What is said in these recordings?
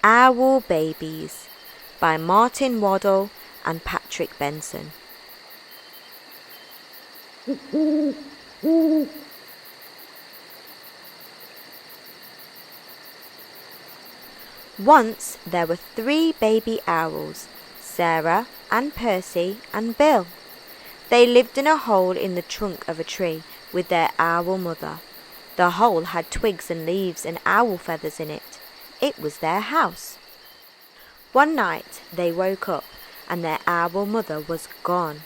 Owl Babies by Martin Waddle and Patrick Benson. Once there were 3 baby owls, Sarah and Percy and Bill. They lived in a hole in the trunk of a tree with their owl mother. The hole had twigs and leaves and owl feathers in it. It was their house. One night they woke up and their owl mother was gone.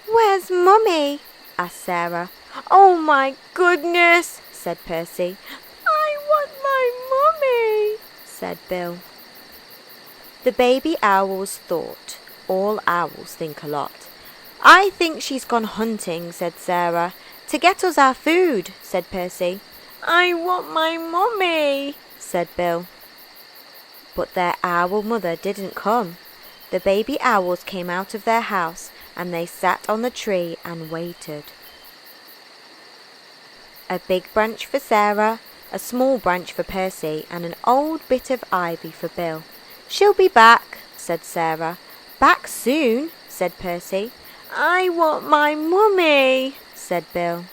"Where's Mummy?" asked Sarah. "Oh my goodness," said Percy. "I want my Mummy," said Bill. The baby owls thought. All owls think a lot. "I think she's gone hunting," said Sarah. "To get us our food," said Percy. "I want my Mummy," said Bill. But their owl mother didn't come. The baby owls came out of their house and they sat on the tree and waited. A big branch for Sarah, a small branch for Percy, and an old bit of ivy for Bill. "She'll be back," said Sarah. "Back soon," said Percy. "I want my Mummy," said Bill.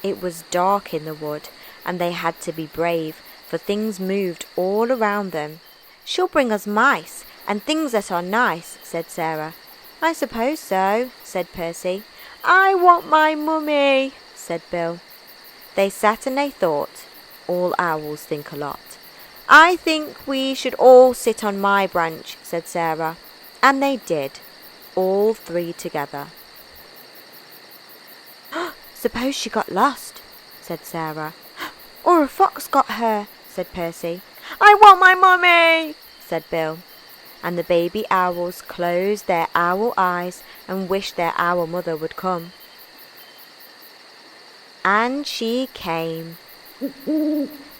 It was dark in the wood, and they had to be brave, for things moved all around them. "She'll bring us mice, and things that are nice," said Sarah. "I suppose so," said Percy. "I want my Mummy," said Bill. They sat and they thought. All owls think a lot. "I think we should all sit on my branch," said Sarah. And they did, all 3 together. "Suppose she got lost," said Sarah. "Or a fox got her," said Percy. "I want my Mummy," said Bill. And the baby owls closed their owl eyes and wished their owl mother would come. And she came.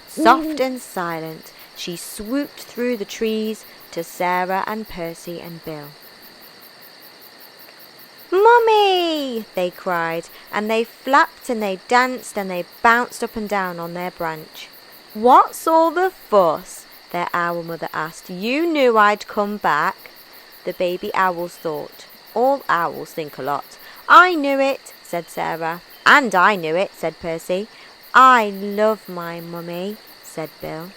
Soft and silent, she swooped through the trees to Sarah and Percy and Bill. "Mummy!" they cried, and they flapped and they danced and they bounced up and down on their branch. "What's all the fuss?" their owl mother asked. "You knew I'd come back." The baby owls thought. All owls think a lot. "I knew it," said Sarah. "And I knew it," said Percy. "I love my Mummy," said Bill.